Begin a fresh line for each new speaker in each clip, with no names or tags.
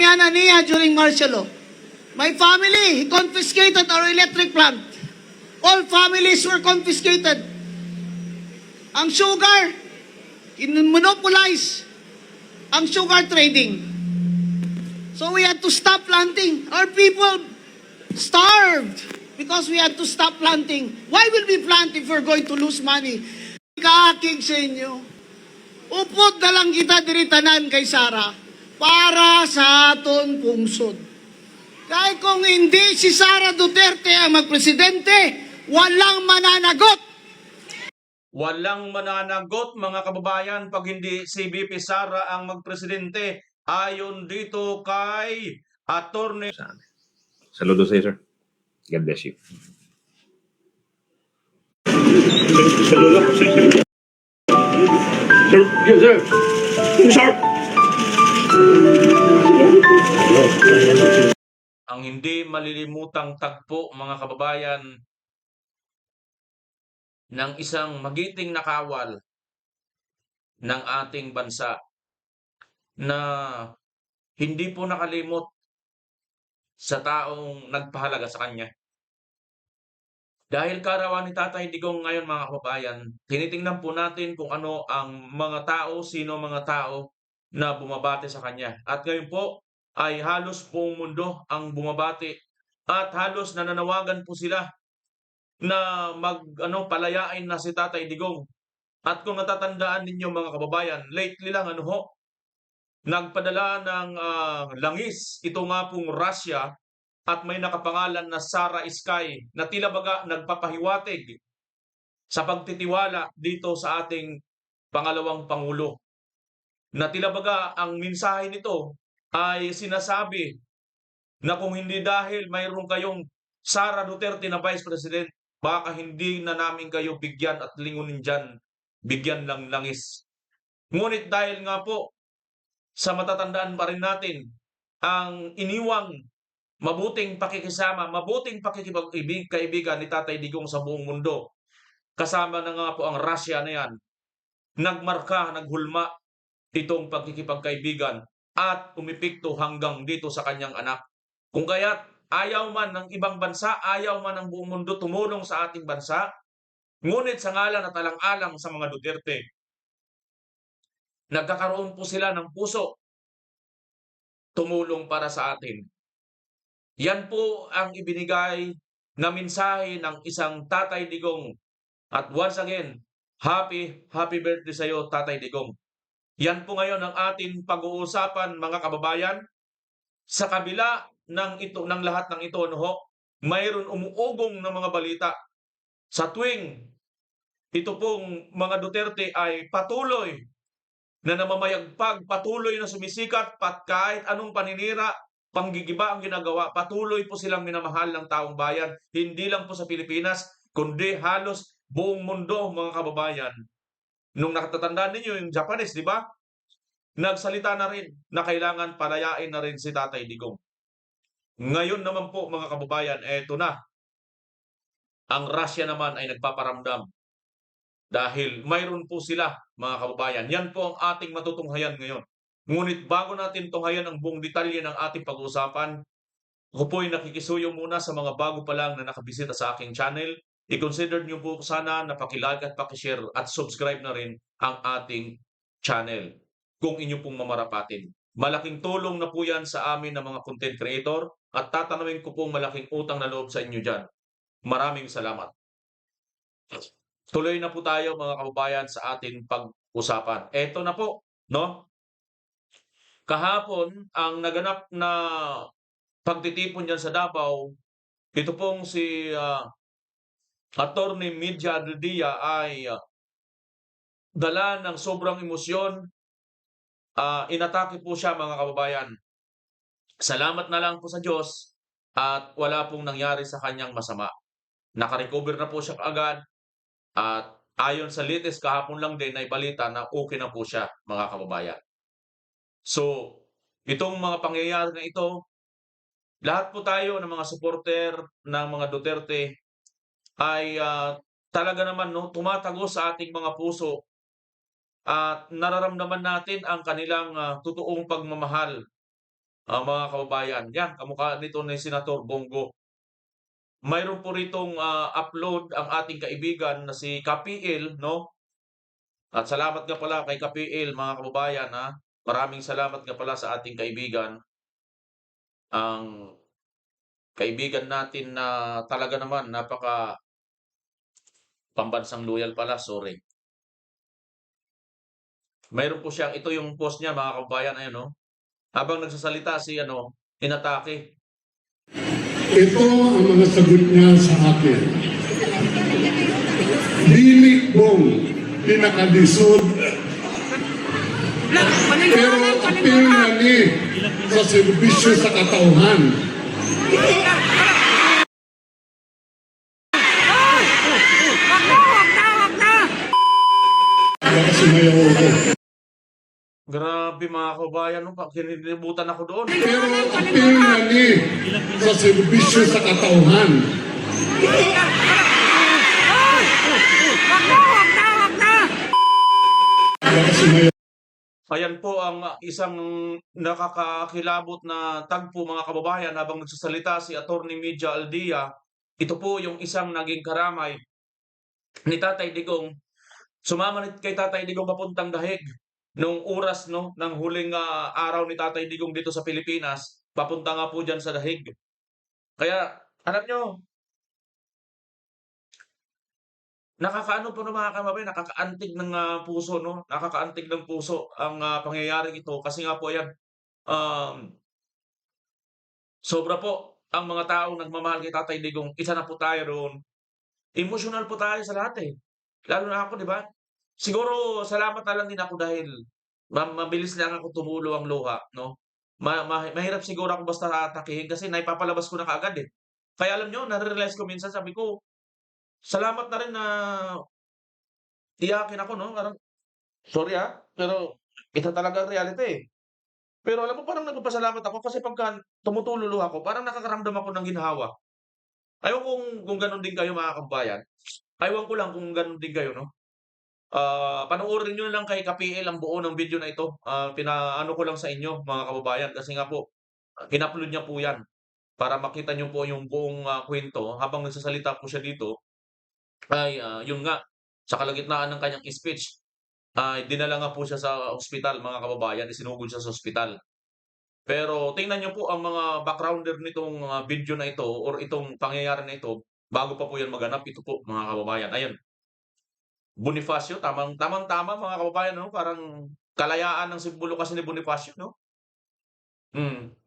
Damiana Nia during martial law. My family, he confiscated our electric plant. All families were confiscated. Ang sugar, monopolize ang sugar trading. So we had to stop planting. Our people starved because we had to stop planting. Why will we plant if we're going to lose money? Kaakig sa inyo. Upod na lang kita diritanan kay Sara para sa aton pungsod. Kaya kung hindi si Sara Duterte ang magpresidente, walang mananagot.
Walang mananagot mga kababayan pag hindi si VP Sara ang magpresidente ayon dito kay Attorney.
Saludos sa iyo, sir. God bless you.
Saludos, sir. Sir, yes, sir. Sir.
Ang hindi malilimutang tagpo mga kababayan ng isang magiting na kawal ng ating bansa na hindi po nakalimot sa taong nagpahalaga sa kanya. Dahil karawan ni Tatay Digong ngayon mga kababayan, tinitingnan po natin kung ano ang mga tao, sino mga tao na bumabati sa kanya. At ngayon po ay halos buong mundo ang bumabati at halos nananawagan po sila na palayain na si Tatay Digong. At kung natatandaan ninyo mga kababayan, lately lang nagpadala ng langis ito nga pong Russia at may nakapangalan na Sara Sky na tila baga nagpapahiwatig sa pagtitiwala dito sa ating pangalawang Pangulo. Na tila baga ang mensahe nito ay sinasabi na kung hindi dahil mayroon kayong Sara Duterte na Vice President, baka hindi na namin kayo bigyan at lingunin dyan, bigyan ng langis. Ngunit dahil nga po sa matatandaan pa rin natin ang iniwang mabuting pakikisama, mabuting pakikipag-kaibigan ni Tatay Digong sa buong mundo. Kasama na nga po ang Russia na yan. Nagmarka, naghulma itong pagkikipagkaibigan at umipikto hanggang dito sa kanyang anak. Kung kaya't ayaw man ng ibang bansa, ayaw man ng buong mundo tumulong sa ating bansa, ngunit sa ngalan at alang-alang sa mga Duterte, nagkakaroon po sila ng puso tumulong para sa atin. Yan po ang ibinigay na mensahe ng isang Tatay Digong. At once again, happy birthday sa iyo, Tatay Digong. Yan po ngayon ang ating pag-uusapan mga kababayan. Sa kabila ng lahat ng ito, mayroon umuugong ng mga balita. Sa tuwing ito pong mga Duterte ay patuloy na namamayagpag, patuloy na sumisikat, kahit anong paninira, panggigiba ang ginagawa, patuloy po silang minamahal ng taong bayan, hindi lang po sa Pilipinas, kundi halos buong mundo mga kababayan. Nung nakatatandaan ninyo yung Japanese, di ba? Nagsalita na rin na kailangan palayain na rin si Tatay Digong. Ngayon naman po mga kababayan, eto na. Ang Russia naman ay nagpaparamdam. Dahil mayroon po sila mga kababayan. Yan po ang ating matutunghayan ngayon. Ngunit bago natin tunghayan ang buong detalye ng ating pag-uusapan, ako po'y nakikisuyo muna sa mga bago pa lang na nakabisita sa aking channel. I-consider nyo po sana na pakilike at pakishare at subscribe na rin ang ating channel kung inyo pong mamarapatin. Malaking tulong na po yan sa amin ng mga content creator at tatanungin ko pong malaking utang na loob sa inyo dyan. Maraming salamat. Tuloy na po tayo mga kababayan sa ating pag-usapan. Eto na po, no? Kahapon, ang naganap na pagtitipon dyan sa Davao, ito pong si Attorney Media Adredia ay dala ng sobrang emosyon. Inatake po siya mga kababayan. Salamat na lang po sa Diyos at wala pong nangyari sa kanyang masama. Nakarecover na po siya agad at ayon sa latest kahapon lang din ay balita na okay na po siya mga kababayan. So, itong mga pangyayari na ito, lahat po tayo ng mga supporter ng mga Duterte ay talaga naman tumatago sa ating mga puso at nararamdaman natin ang kanilang totoong pagmamahal mga kababayan. Yan, kamukha nito ni Senator Bongo. Mayroon po ritong upload ang ating kaibigan na si Kapiel, no? At salamat nga pala kay Kapiel, mga kababayan, ha? Maraming salamat nga pala sa ating kaibigan. Ang kaibigan natin na talaga naman napaka pambansang loyal pala, sorry. Mayroon po siyang, ito yung post niya, mga kababayan, ayun, no? Habang nagsasalita si, inatake.
Ito ang mga sagot niya sa akin. Dilik bong pinakalisod, pero apil na ni sa serbisyo sa katauhan. Kaya sumayaw ako.
Grabe, mga kababayan, no? Kinilibutan ako doon.
Pero apil na ni sa serbisyo sa katauhan. Kaya sumayaw.
Ayan po ang isang nakakakilabot na tagpo, mga kababayan, habang nagsasalita si Atty. Media Aldia. Ito po yung isang naging karamay ni Tatay Digong. Sumama kay Tatay Digong papuntang Dahig nung oras, no, ng huling araw ni Tatay Digong dito sa Pilipinas. Papunta nga po dyan sa Dahig. Kaya, alam nyo, nakakaano po ng mga kababayan, nakakaantig ng puso, no? Nakakaantig ng puso ang pangyayaring ito kasi nga po yan, um, sobra po ang mga taong nagmamahal kay Tatay Digong. Isa na po tayo roon. Emotional po tayo sa lahat, eh. Lalo na ako, di ba? Siguro salamat na lang din ako dahil mabilis lang ako tumulo ang luha, no? Mahirap siguro ako basta atakihin kasi naipapalabas ko na kaagad, eh. Kaya alam nyo, nare-realize ko minsan, sabi ko, salamat na rin na iyakin ako, no? Parang, sorry pero ito talaga ang reality, eh. Pero alam mo, parang nagpapasalamat ako kasi pagka tumutulolo ako, parang nakakaramdam ako ng ginhawa. Ayaw kung gano'n din kayo, mga kababayan. Ewan ko lang kung gano'n din kayo, no? Panoorin niyo na lang kay Kapiel ang buo ng video na ito. Pinaano ko lang sa inyo, mga kababayan, kasi nga po, in-upload niya po 'yan para makita niyo po yung buong kuwento. Habang nagsasalita po siya dito, ay yun nga, sa kalagitnaan ng kanyang speech, ay dinala nga po siya sa ospital, mga kababayan, isinugod siya sa ospital. Pero tingnan niyo po ang mga backgrounder nitong video na ito or itong pangyayari na ito, bago pa po 'yan maganap. Ito po, mga kababayan, ayan. Bonifacio, tamang-tama, mga kababayan, 'no? Parang kalayaan ng simbolo kasi ni Bonifacio, 'no?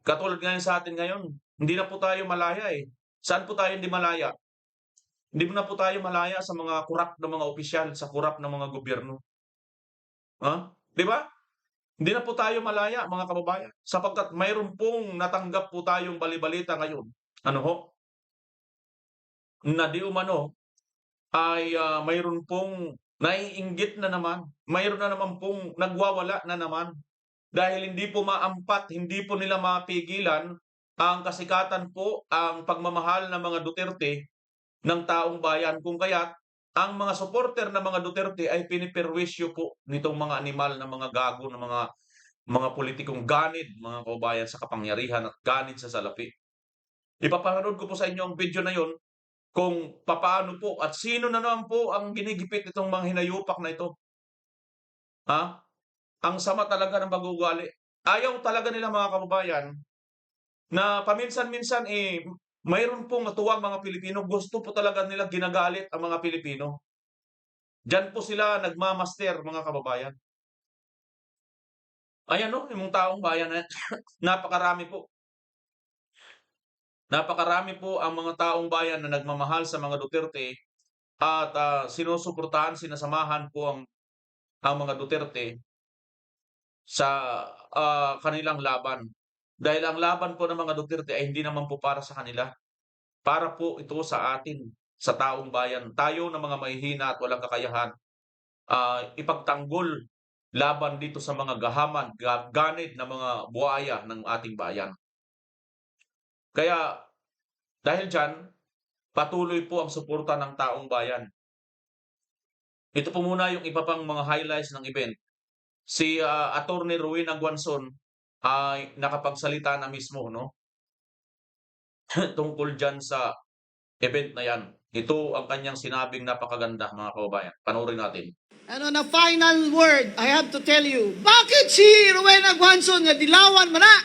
Katulad ngayon sa atin ngayon, hindi na po tayo malaya, eh. Saan po tayo hindi malaya? Hindi na po tayo malaya sa mga kurap na mga opisyal, sa kurap ng mga gobyerno. 'Di ba? Hindi na po tayo malaya, mga kababayan, sapagkat mayroon pong natanggap po tayong bali-balita ngayon. Ano ho? Na di umano ay mayroon pong naiinggit na naman, mayroon na naman pong nagwawala na naman dahil hindi po maampat, hindi po nila mapigilan ang kasikatan po, ang pagmamahal ng mga Duterte ng taong bayan. Kung kaya't ang mga supporter ng mga Duterte ay piniperwisyo po nitong mga animal na mga gago na mga politikong ganid, mga kababayan, sa kapangyarihan at ganid sa salapi. Ipapanood ko po sa inyo ang video na yon kung papaano po at sino na naman po ang ginigipit nitong mga hinayupak na ito. Ang sama talaga ng pag-uugali. Ayaw talaga nila, mga kababayan, na paminsan-minsan mayroon pong matuwang mga Pilipino. Gusto po talaga nila ginagalit ang mga Pilipino. Diyan po sila nagmamaster, mga kababayan. Ayan, no, yung taong bayan na napakarami po. Napakarami po ang mga taong bayan na nagmamahal sa mga Duterte at sinusuportahan, sinasamahan po ang mga Duterte sa kanilang laban. Dahil ang laban po ng mga Duterte ay hindi naman po para sa kanila. Para po ito sa atin, sa taong bayan. Tayo na mga mahihina at walang kakayahan, ipagtanggol laban dito sa mga gahaman, ganid na mga buhaya ng ating bayan. Kaya dahil diyan, patuloy po ang suporta ng taong bayan. Ito po muna yung iba pang mga highlights ng event. Si Attorney Rowena Guanzon ay nakapagsalita na mismo, no? Tungkol diyan sa event na 'yan. Ito ang kanyang sinabing napakaganda, mga kababayan. Panoorin natin.
And on a final word, I have to tell you, bakit si Rowena Guanzon nga dilawan man na?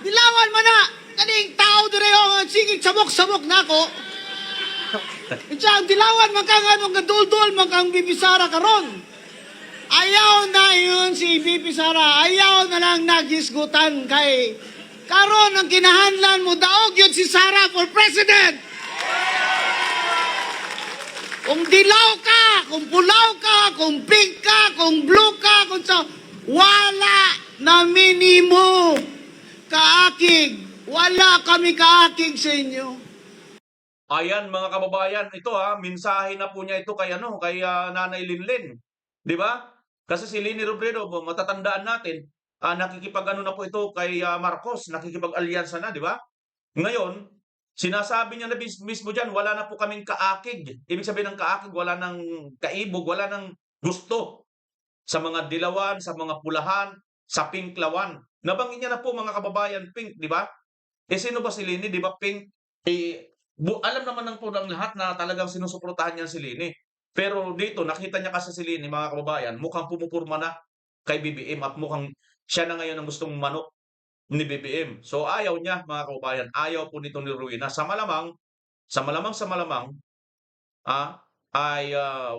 Dilawan man na! Kaning tao dire nga sige sabok-sabok na ako. Itsa, dilawan man ka nga nung gadul-dul man kang Bibisara karon. Ayaw na yun si Bibisara. Ayaw na lang nagisgutan kay karon ang kinahanlan mo daog yun si Sara for president. Kung dilaw ka, kung pulaw ka, kung pink ka, kung blue ka, kung sa wala na minimo kaakig. Wala kami kaakig sa inyo.
Ayan, mga kababayan, ito mensahe na po niya ito kay Nanay Linlin. 'Di ba? Kasi si Leni Robredo, matatandaan natin, nakikipag-ano na po ito kay Marcos, nakikipag-alyansa na, 'di ba? Ngayon, sinasabi niya na mismo diyan, wala na po kaming kaakig. Ibig sabihin ng kaakig, wala nang kaibog, wala nang gusto sa mga dilawan, sa mga pulahan, sa pinklawan. Nabanggit niya na po, mga kababayan, pink, 'di ba? Sino ba si Leni, 'di ba? Pink. Alam naman po ng lahat na talagang sinusuportahan niya si Leni. Pero dito, nakita niya kasi si Leni, mga kababayan, mukhang pumupurma na kay BBM at mukhang siya na ngayon ang gustong manok ni BBM. So ayaw niya, mga kababayan, ayaw po nito ni Rowena. Sa malamang, ay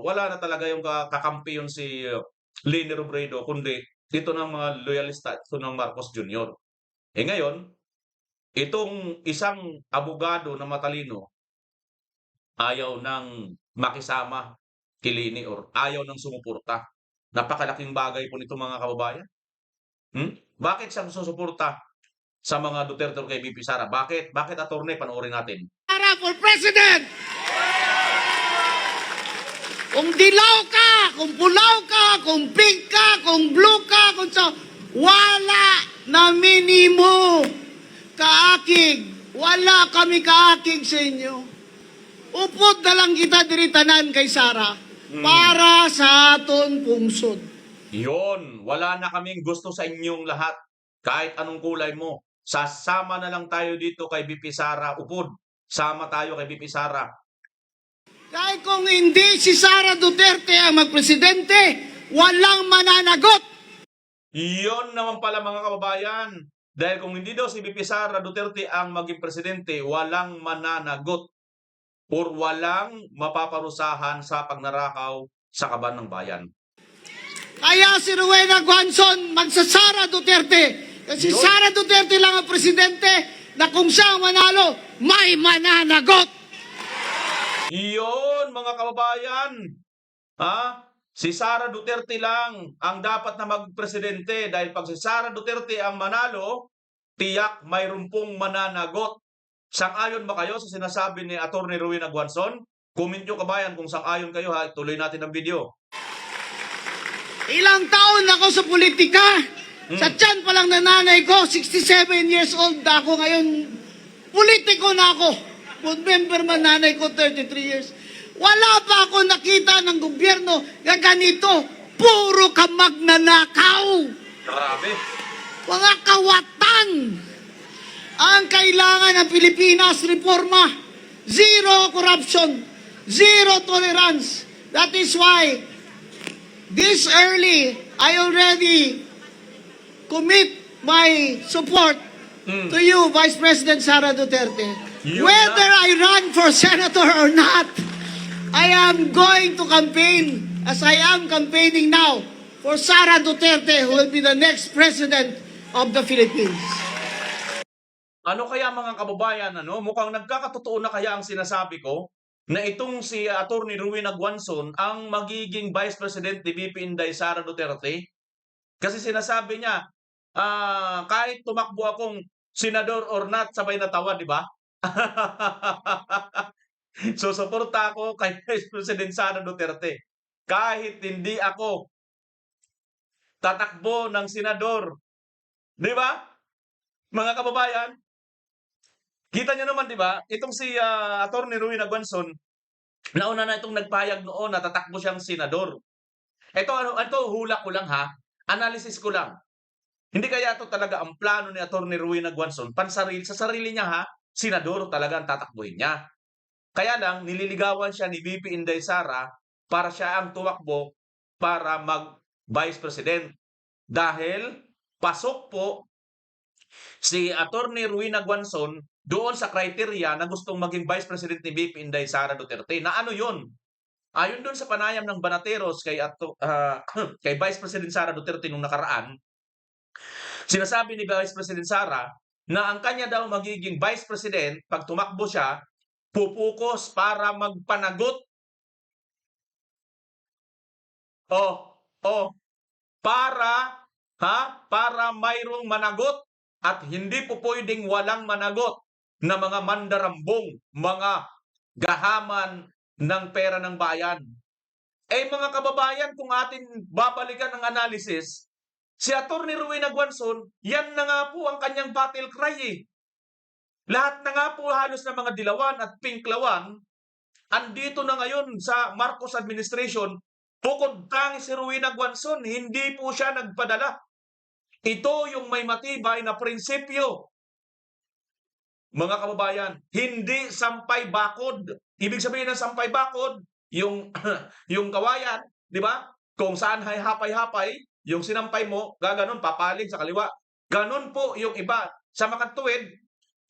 wala na talaga yung kakampi yun si Leni Robredo, kundi ito ng mga loyalista, ito ng Marcos Jr. Ngayon, itong isang abogado na matalino, ayaw nang makisama kay Leni or ayaw nang sumuporta. Napakalaking bagay po nito, mga kababayan. Bakit siya susuporta sa mga Duterte or kay VP Sara? Bakit? Bakit, attorney? Panoorin natin.
Sara for president! Kung dilaw ka, kung pulaw ka, kung pink ka, kung blue ka, kung sa wala na minimo kaakig. Wala kami kaakig sa inyo. Upod na lang kita diritanan kay Sara para sa aton pungsod.
Yon, wala na kaming gusto sa inyong lahat. Kahit anong kulay mo. Sasama na lang tayo dito kay VP Sara. Upod, sama tayo kay VP Sara.
Kahit kung hindi si Sara Duterte ang magpresidente, walang mananagot.
Iyon naman pala, mga kababayan. Dahil kung hindi daw si VP Sara Duterte ang maging presidente, walang mananagot or walang mapaparusahan sa pagnarakaw sa kaban ng bayan.
Kaya si Rowena Guanzon magsasara Duterte. Kasi
Yun.
Sara Duterte lang ang presidente na kung siya ang manalo, may mananagot.
Iyon, mga kababayan. Si Sara Duterte lang ang dapat na magpresidente dahil pag si Sara Duterte ang manalo, tiyak mayroon pong mananagot. Sang-ayon ba kayo sa sinasabi ni Atty. Rowena Guanzon? Comment nyo, kabayan, kung sang-ayon kayo, ha. Tuloy natin ang video.
Ilang taon na ako sa politika. Sa tiyan pa lang na nanay ko, 67 years old na ako ngayon. Politiko na ako. Board member man nanay ko, 33 years. Wala pa ako nakita ng gobyerno na ganito. Puro ka magnanakaw.
Grabe.
Mga kawatan. Ang kailangan ng Pilipinas, reforma. Zero corruption. Zero tolerance. That is why this early, I already commit my support to you, Vice President Sara Duterte.
Yun
Whether
na.
I run for senator or not, I am going to campaign, as I am campaigning now, for Sara Duterte, who will be the next president of the Philippines.
Ano kaya, mga kababayan, mukhang nagkakatotoo na kaya ang sinasabi ko na itong si Atty. Rowena Guanzon ang magiging Vice President ni VP Inday Sara Duterte? Kasi sinasabi niya, kahit tumakbo akong senador or not, sabay natawa, di ba? So, suporta ako kay Vice President Sara Duterte. Kahit hindi ako tatakbo ng senador. Di ba? Mga kababayan, kita niyo naman, di ba? Itong si Atty. Rowena Guanzon, nauna na itong nagpayag noon na tatakbo siyang senador. Ito hula ko lang, ha? Analysis ko lang. Hindi kaya ito talaga ang plano ni Atty. Rowena Guanzon, sa sarili niya ha, senador talaga ang tatakbuhin niya. Kaya lang, nililigawan siya ni VP Inday Sara para siya ang tumakbo para mag-Vice President. Dahil pasok po si Atty. Rowena Guanzon doon sa criteria na gustong maging Vice President ni VP Inday Sara Duterte. Na ano yun? Ayon doon sa panayam ng Banateros kay Vice President Sara Duterte nung nakaraan, sinasabi ni Vice President Sara na ang kanya daw magiging Vice President pag tumakbo siya, pupukus para magpanagot. Para mayroong managot at hindi po pwedeng walang managot na mga mandarambong, mga gahaman ng pera ng bayan. Mga kababayan, kung atin babalikan ang analysis, si Atty. Rowena Guanzon, yan na nga po ang kanyang battle cry eh. Lahat na nga po halos ng mga dilawan at pinklawan, andito na ngayon sa Marcos administration, bukod tangi si Rowena Guanzon, hindi po siya nagpadala. Ito yung may matibay na prinsipyo. Mga kababayan, hindi sampay bakod. Ibig sabihin ng sampay bakod, yung kawayan, di ba? Kung saan hay hapay-hapay, yung sinampay mo, gaganon, papaling sa kaliwa. Ganon po yung iba. Sa makatuwid,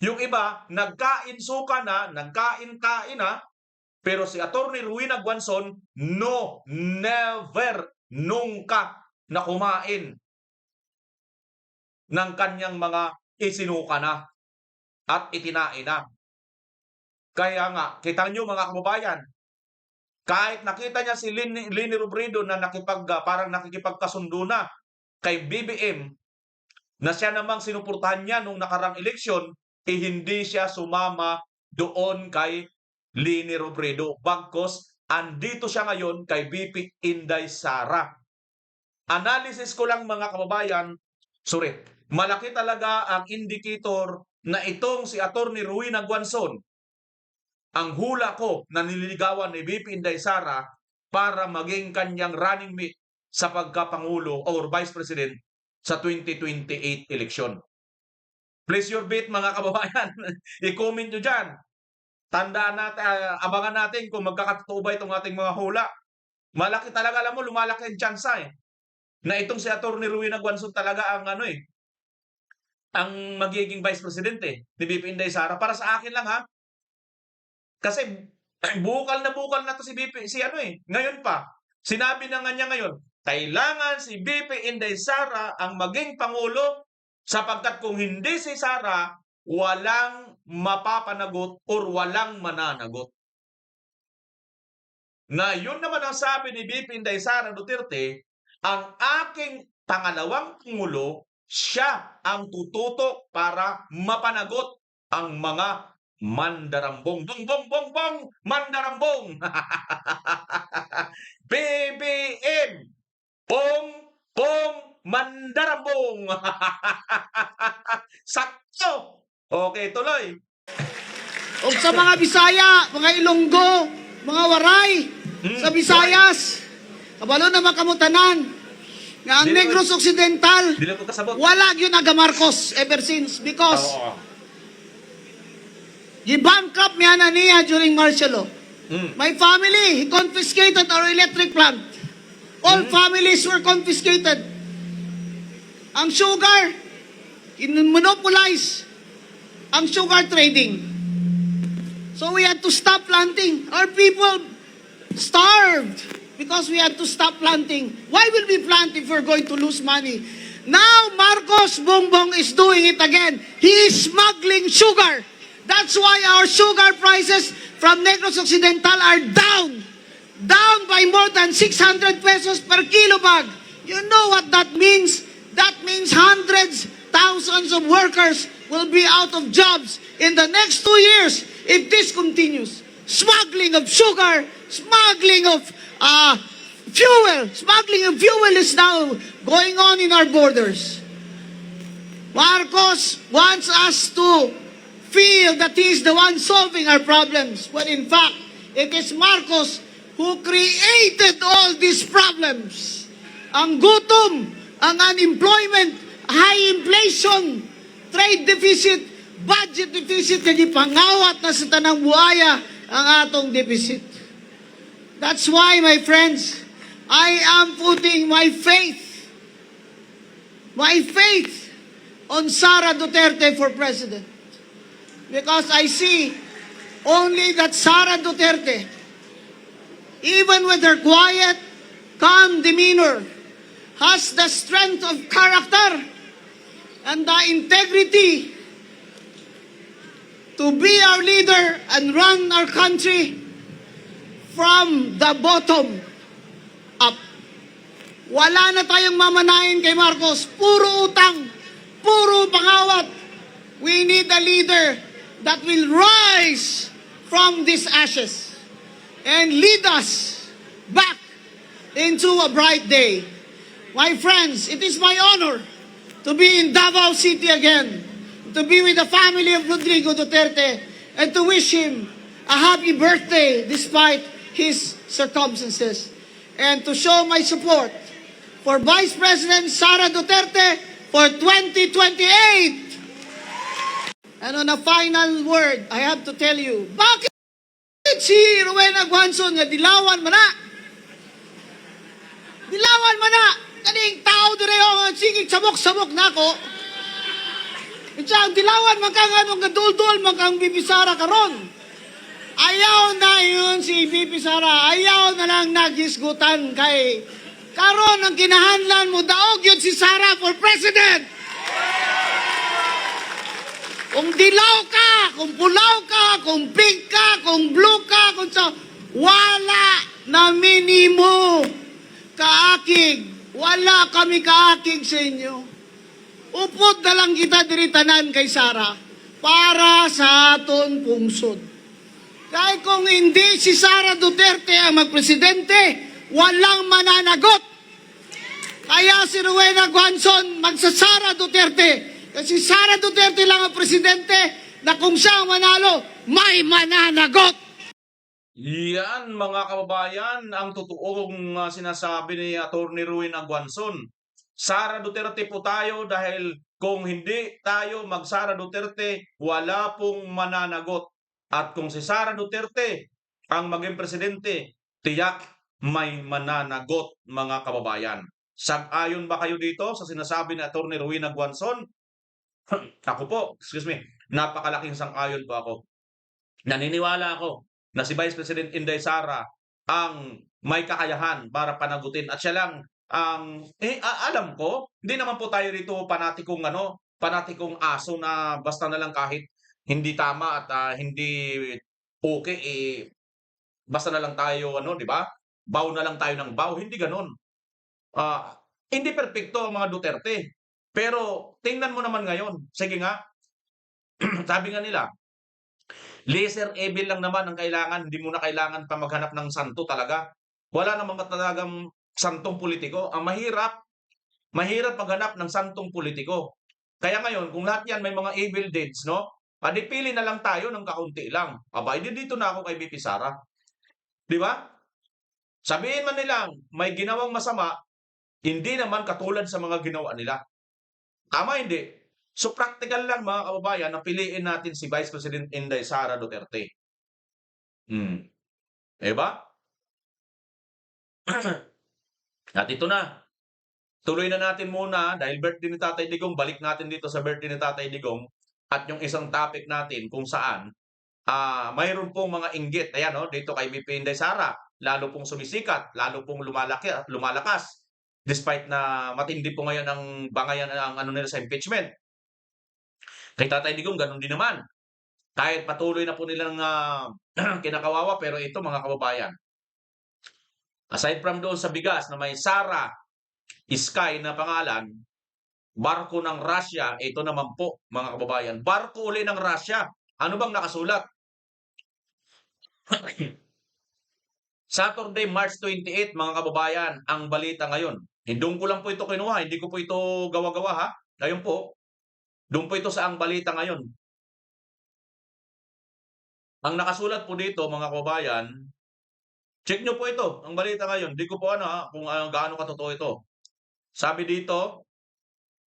yung iba, nagkain-suka na, nagkain-kain na, pero si Atty. Rowena Guanzon, no, never, nungka na kumain ng kanyang mga isinuka na at itinain na. Kaya nga, kita nyo mga kababayan, kahit nakita niya si Leni Robredo na parang nakikipagkasundo na kay BBM, na siya namang sinuportahan niya nung nakarang eleksyon, hindi siya sumama doon kay Leni Robredo. Bagkos, andito siya ngayon kay VP Inday Sara. Analysis ko lang mga kababayan, malaki talaga ang indicator na itong si Atty. Rowena Guanzon, ang hula ko na nililigawan ni VP Inday Sara para maging kanyang running mate sa pagkapangulo or Vice President sa 2028 election. Place your bet mga kababayan. I-comment nyo dyan. Tandaan natin, abangan natin kung magkakatotoo ba itong ating mga hula. Malaki talaga, alam mo, lumalaki ang tsansa na itong si Atty. Rowena Guanzon talaga ang ang magiging Vice President ni VP Inday Sara. Para sa akin lang ha. Kasi bukal na to si VP, ngayon pa. Sinabi na nga niya ngayon, kailangan si VP Inday Sara ang maging Pangulo sapagkat kung hindi si Sara, walang mapapanagot or walang mananagot. Na yun naman ang sabi ni VP Inday Sara Duterte, ang aking pangalawang Pangulo, siya ang tututok para mapanagot ang mga mandarambong. Bong, mandarambong. BBM. Pong, mandarambong. Sakto. Okay, tuloy.
O sa mga Bisaya, mga Ilonggo, mga Waray, sa Visayas, kabalo na makamutanan, nga ang Negros Occidental,
Dili ko kasabot.
wala yun aga Marcos ever since because i-bankrupt niya na niya during martial law. My family, he confiscated our electric plant. All families were confiscated. Ang sugar, monopolize ang sugar trading. So we had to stop planting. Our people starved because we had to stop planting. Why will we plant if we're going to lose money? Now Marcos Bongbong is doing it again. He is smuggling sugar. That's why our sugar prices from Negros Occidental are down. Down by more than 600 pesos per kilo bag. You know what that means? That means hundreds, thousands of workers will be out of jobs in the next 2 years if this continues. Smuggling of sugar, smuggling of fuel is now going on in our borders. Marcos wants us to feel that he is the one solving our problems, when in fact, it is Marcos who created all these problems. Ang gutom, ang unemployment, high inflation, trade deficit, budget deficit, hindi pangawat na sa tanang buhaya ang atong deficit. That's why, my friends, I am putting my faith on Sara Duterte for president. Because I see only that Sara Duterte, even with her quiet, calm demeanor, has the strength of character and the integrity to be our leader and run our country from the bottom up. Wala na tayong mamanahin kay Marcos. Puro utang, puro pangawat. We need a leader that will rise from these ashes and lead us back into a bright day. My friends, it is my honor to be in Davao City again, to be with the family of Rodrigo Duterte, and to wish him a happy birthday despite his circumstances, and to show my support for Vice President Sara Duterte for 2028. And on a final word, I have to tell you, bakit si Rowena Guanzon nga dilawan man na? Dilawan man na! Kaning tao direyo nga sige sabok-sabok na ako. Ang dilawan man kang anong gadul-dul man kang Bibi Sara karon. Ayaw na yun si Bibi Sara. Ayaw na lang nagisgutan kay karon ang kinahanlan mo daog yun si Sara for president. Kung dilaw ka, kung pulaw ka, kung pink ka, kung blue ka, kung sa wala na minimo kaakig. Wala kami kaakig sa inyo. Upod na lang kita diritanan kay Sara para sa aton pungsod. Kaya kung hindi si Sara Duterte ang magpresidente, walang mananagot. Kaya si Rowena Guanzon magsasara Duterte. Kasi Sara Duterte lang ang presidente na kung siya ang manalo, may mananagot.
Yan mga kababayan ang totoong sinasabi ni Atty. Rowena Guanzon. Sara Duterte po tayo dahil kung hindi tayo mag-Sara Duterte, wala pong mananagot. At kung si Sara Duterte ang maging presidente, tiyak may mananagot mga kababayan. Sag-ayon ba kayo dito sa sinasabi ni Atty. Rowena Guanzon? Ako po, napakalaking sang-ayon po ako. Naniniwala ako na si Vice President Inday Sara ang may kakayahan para panagutin at siya lang ang alam ko, hindi naman po tayo rito panatikong aso na basta na lang kahit hindi tama at hindi okay basta na lang tayo di ba? Baw na lang tayo ng baw, hindi ganoon. Hindi perpekto ang mga Duterte. Pero tingnan mo naman ngayon. Sige nga. Sabi nga nila, lesser evil lang naman ang kailangan. Hindi mo na kailangan pa maghanap ng santo talaga. Wala namang talagang santong politiko. Ang mahirap maghanap ng santong politiko. Kaya ngayon, kung lahat yan may mga evil deeds, padipili na lang tayo ng kaunti lang. Aba, dito na ako kay BP Sara. Di ba? Sabihin man nilang may ginawang masama, hindi naman katulad sa mga ginawa nila. Tama hindi? So practical lang mga kababayan na piliin natin si Vice President Inday Sara Duterte. Diba? At ito na. Tuloy na natin muna dahil birthday ni Tatay Digong, balik natin dito sa birthday ni Tatay Digong at yung isang topic natin kung saan mayroon pong mga inggit. Ayan dito kay BP Inday Sara, lalo pong sumisikat, lalo pong lumalakas. Despite na matindi po ngayon ang bangayan ang nila sa impeachment. Kay Tatay Digong, ganun din naman. Kahit patuloy na po nilang kinakawawa, pero ito mga kababayan. Aside from doon sa bigas na may Sara Sky na pangalan, barko ng Russia, ito naman po mga kababayan. Barko uli ng Russia. Ano bang nakasulat? Saturday, March 28, mga kababayan, ang balita ngayon. Doon ko lang po ito kinuha, hindi ko po ito gawa-gawa ha. Ngayon po, doon po ito sa ang balita ngayon. Ang nakasulat po dito, mga kababayan, check nyo po ito, ang balita ngayon. Hindi ko po kung gaano katotoo ito. Sabi dito,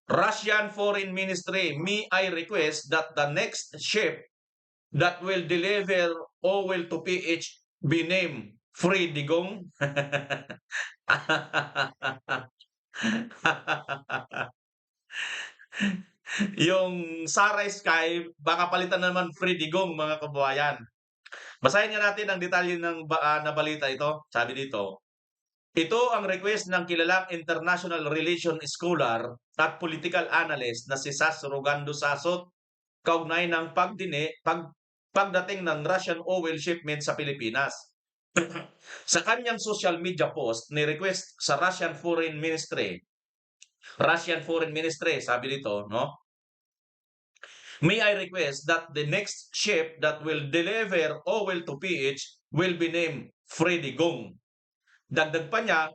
Russian Foreign Ministry, may I request that the next ship that will deliver oil to PH be named Free Digong? Yung Saray Sky, baka palitan naman Free Digong, mga kababayan. Basahin nga natin ang detalye ng na balita ito. Sabi dito, ito ang request ng kilalang international relation scholar at political analyst na si Sas Rogando Sasot kaugnay ng pagdating ng Russian oil shipment sa Pilipinas. Sa kanyang social media post, ni-request sa Russian Foreign Ministry, sabi dito, no? May I request that the next ship that will deliver oil to PH will be named Freddy Gong. Dagdag pa niya,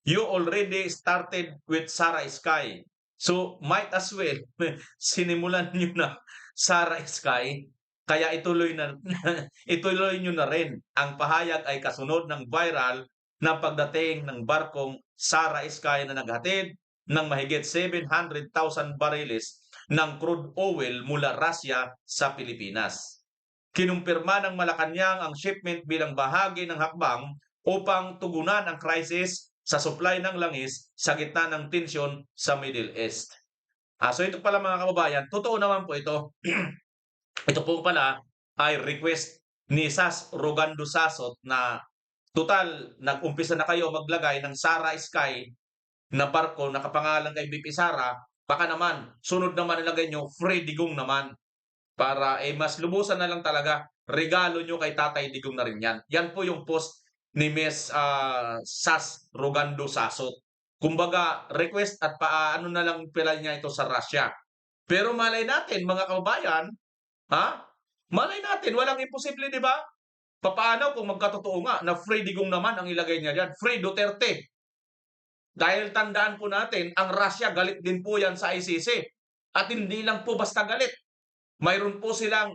you already started with Saray Sky. So, might as well, sinimulan nyo na Saray Sky, kaya ituloy nyo na rin. Ang pahayag ay kasunod ng viral na pagdating ng barkong Saray Sky na naghatid ng mahigit 700,000 bariles ng crude oil mula Russia sa Pilipinas. Kinumpirma ng Malacanang ang shipment bilang bahagi ng hakbang upang tugunan ang crisis sa supply ng langis sa gitna ng tensyon sa Middle East. So ito pala mga kababayan, totoo naman po ito. Ito po pala ay request ni Sas Rogando Sasot na total, nag-umpisa na kayo maglagay ng Saray Sky na barko na kapangalan kay BP Sara, baka naman, sunod naman nilagay nyo, Free Digong naman. Para mas lubusan na lang talaga, regalo nyo kay Tatay Digong na rin yan. Yan po yung post ni Ms. Sas Rogando Sasot. Kumbaga, request at paano na lang pila niya ito sa Russia. Pero malay natin, mga kababayan, malay natin, walang imposible, di ba? Paano kung magkatotoo nga na Free Digong naman ang ilagay niya dyan? Free Duterte. Dahil tandaan po natin, ang Russia galit din po yan sa ICC. At hindi lang po basta galit. Mayroon po silang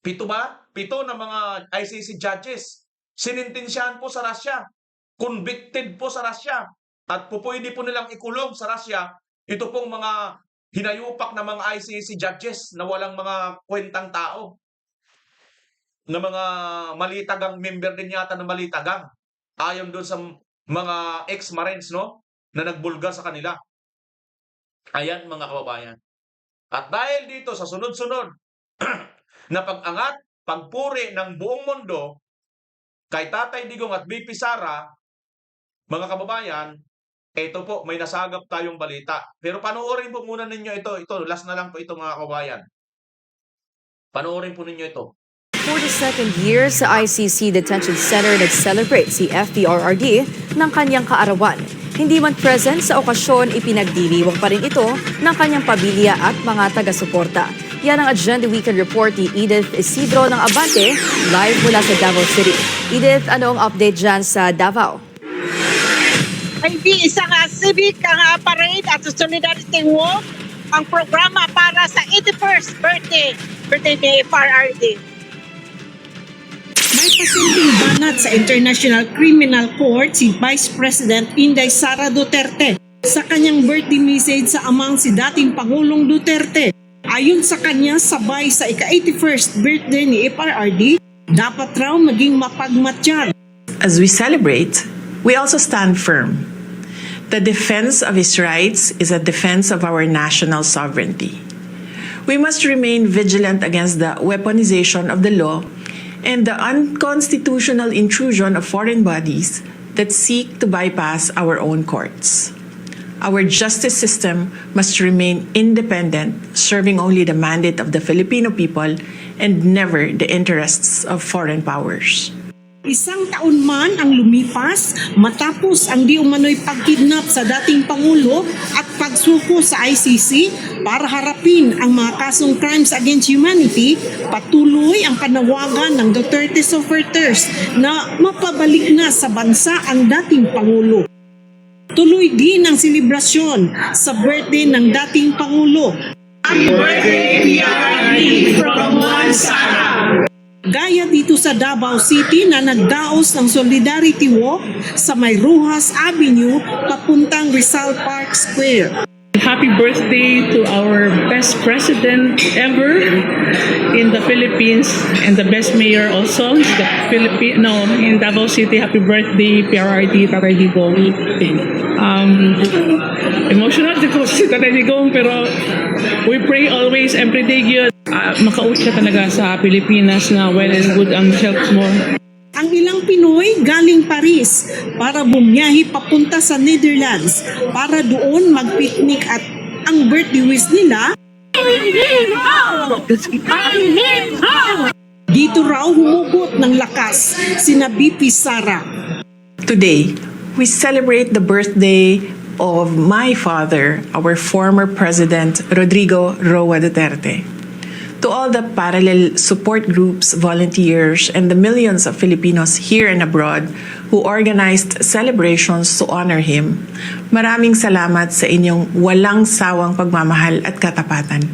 pito na mga ICC judges. Sinintensyahan po sa Russia. Convicted po sa Russia. At pwede po nilang ikulong sa Russia. Ito pong mga hinayupak na mga ICC judges na walang mga kwentang tao. Na mga malitagang member din yata ng malitagang. Ayon doon sa mga ex-Marines, no? Na nagbulga sa kanila. Ayan, mga kababayan. At dahil dito sa sunod-sunod na pag-angat, pagpuri ng buong mundo kay Tatay Digong at BP Sara, mga kababayan, ito po, may nasagap tayong balita. Pero panoorin po muna ninyo ito. Ito, last na lang po ito, mga kababayan. Panoorin po ninyo ito.
42nd year sa ICC Detention Center nag-celebrate si FPRRD ng kanyang kaarawan. Hindi man present sa okasyon, ipinagdiriwang pa rin ito ng kanyang pamilya at mga taga-suporta. Yan ang Agenda Weekend Report ni Edith Isidro ng Abante, live mula sa Davao City. Edith, ano ang update dyan sa Davao?
Hindi isang civic parade at solidarity walk ang programa para sa 81st birthday ni FPRRD. May pasilbing banat sa International Criminal Court si Vice President Inday Sara Duterte sa kanyang birthday message sa amang si dating Pangulong Duterte. Ayon sa kanya, sabay sa ika-81st birthday ni FPRRD, dapat raw maging mapagmatyan.
As we celebrate, we also stand firm. The defense of his rights is a defense of our national sovereignty. We must remain vigilant against the weaponization of the law and the unconstitutional intrusion of foreign bodies that seek to bypass our own courts. Our justice system must remain independent, serving only the mandate of the Filipino people and never the interests of foreign powers.
Isang taon man ang lumipas matapos ang di umano'y pagkidnap sa dating Pangulo at pagsuko sa ICC para harapin ang mga kasong crimes against humanity, patuloy ang panawagan ng Duterte supporters na mapabalik na sa bansa ang dating Pangulo. Tuloy din ang selebrasyon sa birthday ng dating Pangulo. Happy birthday, PRRD from Juan Sara! Gaya dito sa Davao City na nagdaos ng Solidarity Walk sa May Rojas Avenue papuntang Rizal Park Square.
happy birthday to our best president ever in the Philippines and the best mayor also in Davao City. Happy birthday, PRRD, Tatay Digong. Emotional dito si Tatay Digong, pero we pray always, every day yun. Makauwi siya talaga sa Pilipinas na well and good ang health mo.
Ang ilang Pinoy galing Paris para bumiyahe papunta sa Netherlands para doon mag-picnic at ang birthday wish nila dito raw humugot ng lakas sina BP Sara.
Today, we celebrate the birthday of my father, our former President, Rodrigo Roa Duterte. To all the parallel support groups, volunteers, and the millions of Filipinos here and abroad who organized celebrations to honor him, maraming salamat sa inyong walang sawang pagmamahal at katapatan.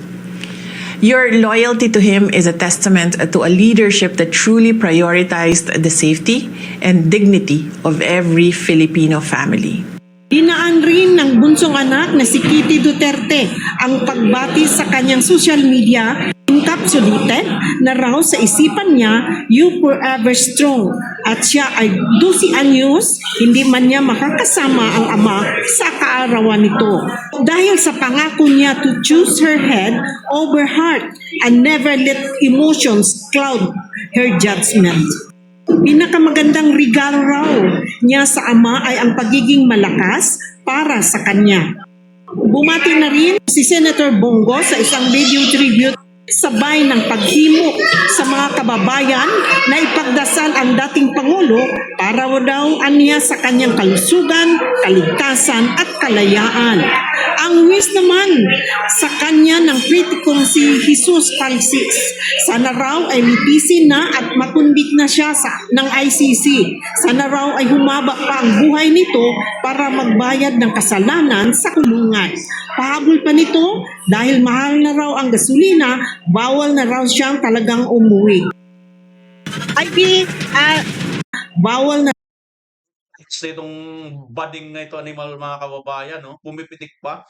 Your loyalty to him is a testament to a leadership that truly prioritized the safety and dignity of every Filipino family.
Dinaan rin ng bunsong anak na si Kitty Duterte ang pagbati sa kanyang social media, encapsulated na raw sa isipan niya, "You forever strong." At siya ay 12 anyos, hindi man niya makakasama ang ama sa kaarawan nito. Dahil sa pangako niya to choose her head over heart and never let emotions cloud her judgment. Pinakamagandang regalo raw niya sa ama ay ang pagiging malakas para sa kanya. Bumati na rin si Senator Bongo sa isang video tribute sabay ng paghimok sa mga kababayan na ipagdasal ang dating Pangulo para daw aniya sa kanyang kalusugan, kaligtasan at kalayaan. Ang wish naman sa kanya ng kritikong si Jesus Palsis, sana raw ay lipisin na at makundik na siya ng ICC. Sana raw ay humaba pa ang buhay nito para magbayad ng kasalanan sa kulungan. Pahabol pa nito, dahil mahal na raw ang gasolina, bawal na raw siyang talagang umuwi. Bawal na
Sa itong budding na ito, animal, mga kababayan, no? Pumipitik pa.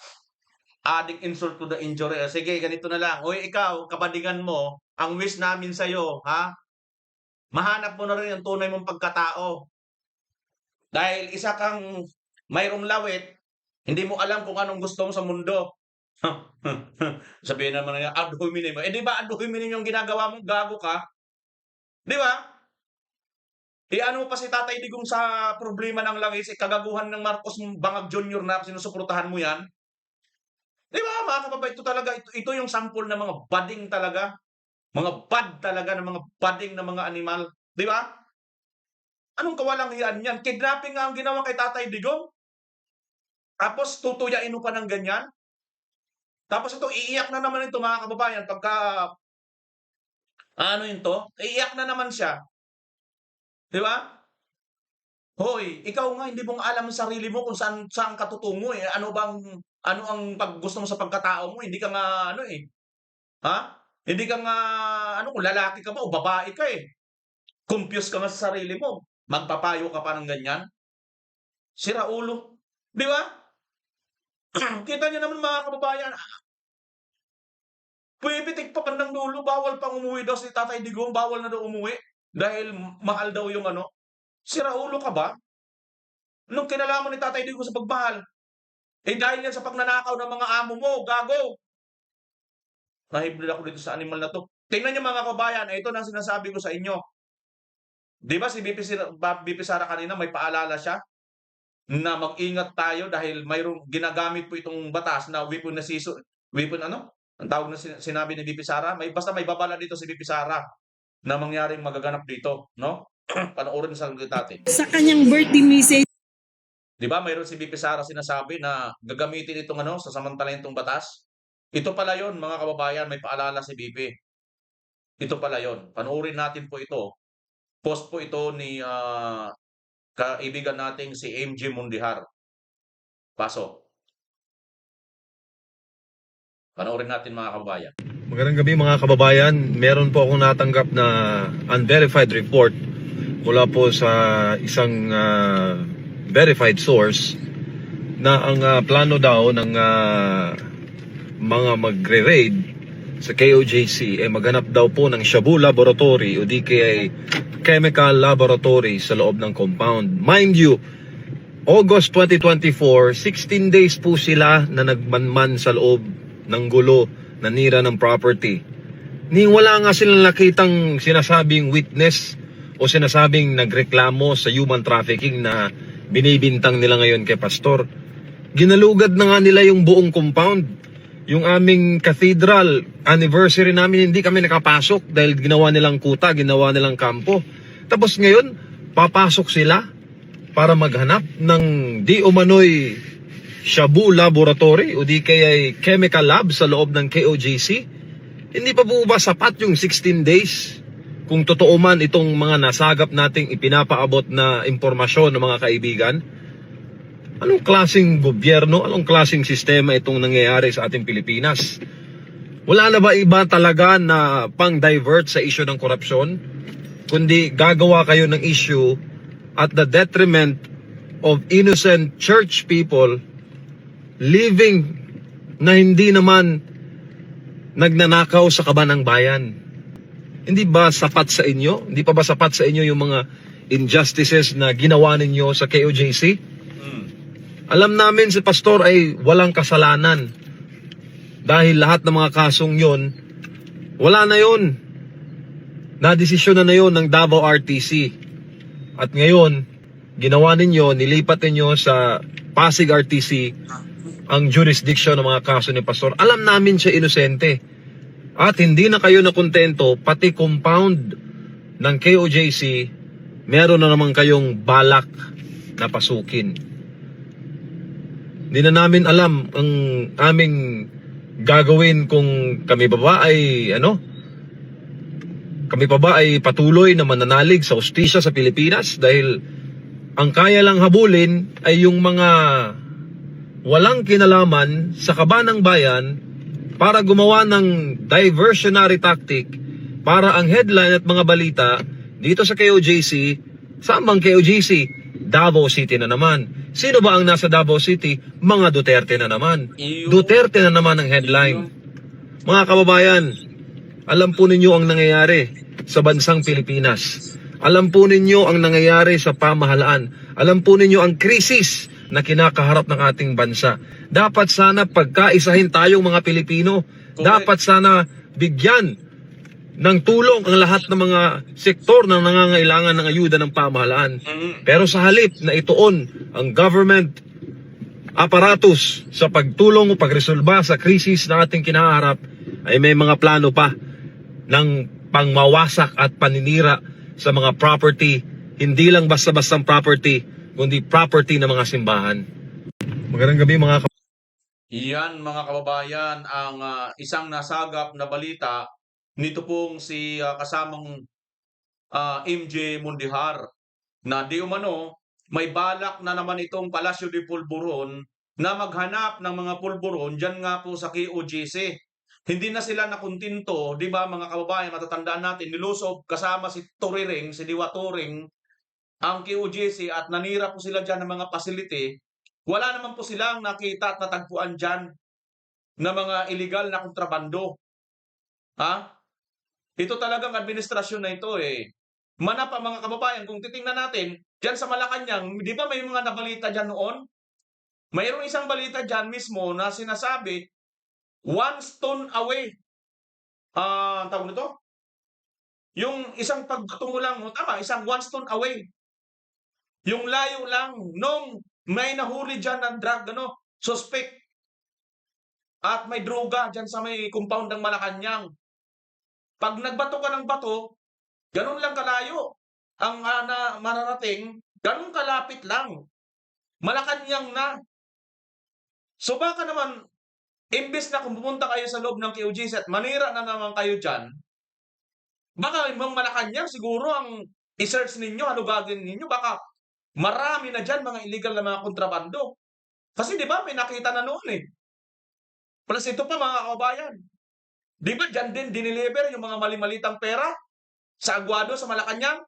Adding insult to the injury. Sige, ganito na lang. Oy, ikaw, kabadingan mo, ang wish namin sa'yo, ha? Mahanap mo na rin ang tunay mong pagkatao. Dahil isa kang mayroong lawit, hindi mo alam kung anong gusto mo sa mundo. Sabihin naman na ad hominem. Eh, di ba ad hominem yung ginagawa mo? Gago ka? Di ba? Ano pa si Tatay Digong sa problema ng langis, kagaguhan ng Marcos Bangag Jr. na sinusuportahan mo yan? Di ba, mga kababayan, ito talaga, ito yung sample ng mga bading talaga. Mga bad talaga ng mga bading na mga animal. Di ba? Anong kawalang hiyan yan? Kidnapping nga ang ginawa kay Tatay Digong. Tapos tutuyain mo pa ng ganyan. Tapos ito, iiyak na naman ito, mga kababayan, pagka, ano yun to? Iiyak na naman siya. Di ba? Hoy, ikaw nga, hindi mong alam sa sarili mo kung saan ka tutungo eh. Ano ang gusto mo sa pagkatao mo? Hindi ka nga, ha? Hindi ka nga, kung lalaki ka ba o babae ka eh. Confused ka nga sa sarili mo. Magpapayo ka pa ng ganyan. Sira ulo. Di ba? Kita niyo naman, mga kababayan, pumipitik pa ng dulo, bawal pang umuwi daw si Tatay Digong, bawal na daw umuwi dahil mahal daw yung Sira ulo ka ba? Anong kinalaman ni Tatay Digong sa pagmahal? Eh dahil yan sa pagnanakaw ng mga amo mo, gago. Nahiblil ako dito sa animal na to. Tingnan niyo, mga kababayan, ito na sinasabi ko sa inyo. Di ba si BP Sara kanina may paalala siya na mag-ingat tayo dahil mayroong ginagamit po itong batas na weapon ang tawag na sinabi ni BP Sara, basta may babala dito si BP Sara na mangyaring magaganap dito, no? Panoorin sa natin.
sa kanyang birthday message.
Di ba mayroon si BP Sara sinasabi na gagamitin itong sasamantalahin itong batas? Ito pala yon, mga kababayan, may paalala si BP. Ito pala yon. Panoorin natin po ito. Post po ito ni kaibigan nating si MJ Mundihar. Pasok. Panoorin natin, mga kababayan.
Magandang gabi, mga kababayan. Meron po akong natanggap na unverified report mula po sa isang verified source na ang plano daw ng mga magre-raid sa KOJC ay maghanap daw po ng Shabu Laboratory o di kaya chemical laboratory sa loob ng compound. Mind you, August 2024, 16 days po sila na nagmanman sa loob ng gulo, nanira ng property. Ni wala nga silang nakitang sinasabing witness o sinasabing nagreklamo sa human trafficking na binibintang nila ngayon kay Pastor. Ginalugad na nga nila yung buong compound. Yung aming cathedral anniversary namin, hindi kami nakapasok dahil ginawa nilang kuta, ginawa nilang kampo. Tapos ngayon, papasok sila para maghanap ng di umano'y Shabu Laboratory o di kaya chemical lab sa loob ng KOJC. Hindi pa po ba sapat yung 16 days? Kung totoo man itong mga nasagap nating ipinapaabot na impormasyon ng mga kaibigan, anong klaseng gobyerno, anong klaseng sistema itong nangyayari sa ating Pilipinas? Wala na ba iba talaga na pang-divert sa issue ng korupsyon? Kundi gagawa kayo ng issue at the detriment of innocent church people living na hindi naman nagnanakaw sa kaban ng bayan. Hindi ba sapat sa inyo? Hindi pa ba sapat sa inyo yung mga injustices na ginawa ninyo sa KOJC? Alam namin si Pastor ay walang kasalanan. Dahil lahat ng mga kasong yon, wala na yon. Nadesisyon na yon ng Davao RTC. At ngayon, ginawa ninyo, nilipat ninyo sa Pasig RTC ang jurisdiction ng mga kaso ni Pastor. Alam namin siya inosente. At hindi na kayo nakontento, pati compound ng KOJC, meron na naman kayong balak na pasukin. Hindi na namin alam ang aming gagawin kung kami pa ba ay patuloy na mananalig sa hustisya sa Pilipinas dahil ang kaya lang habulin ay yung mga walang kinalaman sa kaban ng bayan para gumawa ng diversionary tactic para ang headline at mga balita dito sa KOJC, saan bang KOJC? Davao City na naman. Sino ba ang nasa Davao City? Mga Duterte na naman. Duterte na naman ang headline. Mga kababayan, alam po ninyo ang nangyayari sa bansang Pilipinas. Alam po ninyo ang nangyayari sa pamahalaan. Alam po ninyo ang krisis na kinakaharap ng ating bansa. Dapat sana pagkaisahin tayong mga Pilipino. Dapat sana bigyan ng tulong ang lahat ng mga sektor na nangangailangan ng ayuda ng pamahalaan. Pero sa halip na ituon ang government apparatus sa pagtulong o pagresolba sa krisis na ating kinaharap, ay may mga plano pa ng pangmawasak at paninira sa mga property, hindi lang basta-bastang property, kundi property ng mga simbahan. Magandang gabi mga
Iyan mga kababayan ang isang nasagap na balita nito pong si kasamang MJ Mundihar na di umano may balak na naman itong Palacio de Polvoron na maghanap ng mga pulburon dyan nga po sa KOJC. Hindi na sila nakuntinto, di ba mga kababayan, matatandaan natin, nilusob kasama si Turiring, si Diwa Turing, ang KOJC at nanira po sila dyan ng mga facility. Wala naman po silang nakita at natagpuan dyan na mga illegal na kontrabando. Ito talagang administrasyon na ito eh. Manapa mga kababayan, kung titingnan natin, dyan sa Malacanang, di ba may mga nabalita dyan noon? Mayroong isang balita dyan mismo na sinasabi, 1 stone away. Tawag nito? Yung isang pagtungo lang, tama, isang 1 stone away. Yung layo lang, nung may nahuli dyan ng drug, suspect. At may droga dyan sa may compound ng Malacanang. Pag nagbato ka ng bato, ganun lang kalayo. Ang mararating, ganun kalapit lang. Malacanang na. So baka naman, imbes na kung pumunta kayo sa loob ng KOJC at manira na naman kayo dyan, baka ibang Malacanang siguro ang i-search ninyo, ano gagawin ninyo, baka marami na dyan mga illegal na mga kontrabando. Kasi di ba may nakita na noon eh. Plus ito pa mga kabayan. Di ba dyan din diniliver yung mga mali-malitang pera sa Aguado, sa Malacanang?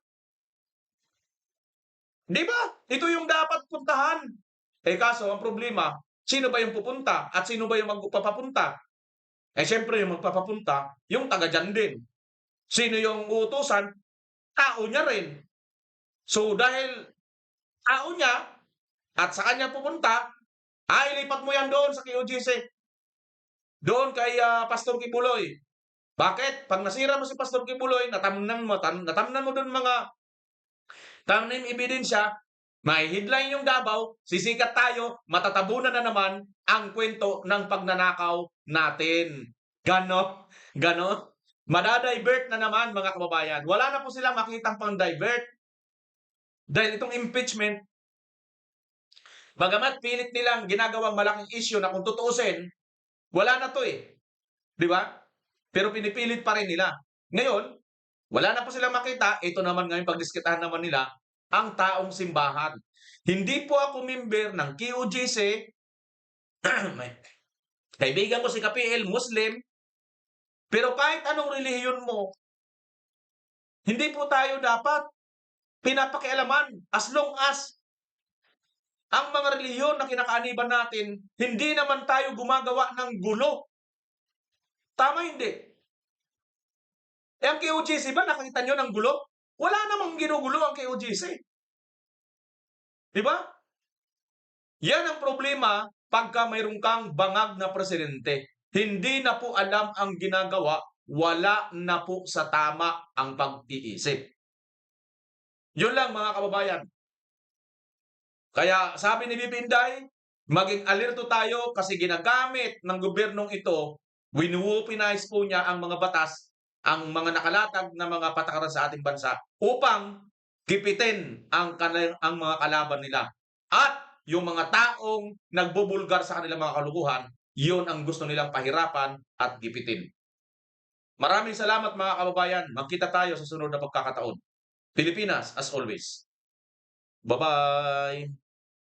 Di ba? Ito yung dapat puntahan. Kaso, ang problema, sino ba yung pupunta at sino ba yung magpapapunta? Siyempre, yung magpapapunta, yung taga dyan din. Sino yung uutusan? Tao niya rin. So, dahil tao niya at sa kanya pupunta, ilipat mo yan doon sa KOJC. Doon kay Pastor Kibuloy. Bakit? Pag nasira mo si Pastor Kibuloy, natamnan mo doon mga tanim ebidensya, may headline yung Davao, sisikat tayo, matatabunan na naman ang kwento ng pagnanakaw natin. Ganon. Madadivert na naman mga kababayan. Wala na po sila makitang pang-divert. Dahil itong impeachment, bagamat pilit nilang ginagawang malaking issue na kung tutuusin, wala na to eh. Di ba? Pero pinipilit pa rin nila. Ngayon, wala na po silang makita. Ito naman ngayon pagdiskitahan naman nila ang taong simbahan. Hindi po ako member ng KOJC. Kaibigan ko si KPL, Muslim. Pero kahit anong relihiyon mo, hindi po tayo dapat pinapakialaman as long as ang mga relihiyon na kinakaaniban natin, hindi naman tayo gumagawa ng gulo. Tama hindi? Ang KOJC ba, nakakita nyo ng gulo? Wala namang ginugulo ang KOJC. Diba? Yan ang problema pagka mayroon kang bangag na presidente. Hindi na po alam ang ginagawa, wala na po sa tama ang pag-iisip. Yun lang mga kababayan. Kaya sabi ni Bibinday, maging alerto tayo kasi ginagamit ng gobyernong ito, winuwupinize po niya ang mga batas, ang mga nakalatag na mga patakaran sa ating bansa upang kipitin ang mga kalaban nila. At yung mga taong nagbubulgar sa kanilang mga kalukuhan, yun ang gusto nilang pahirapan at gipitin. Maraming salamat mga kababayan. Magkita tayo sa sunod na pagkakataon. Pilipinas as always. Bye-bye!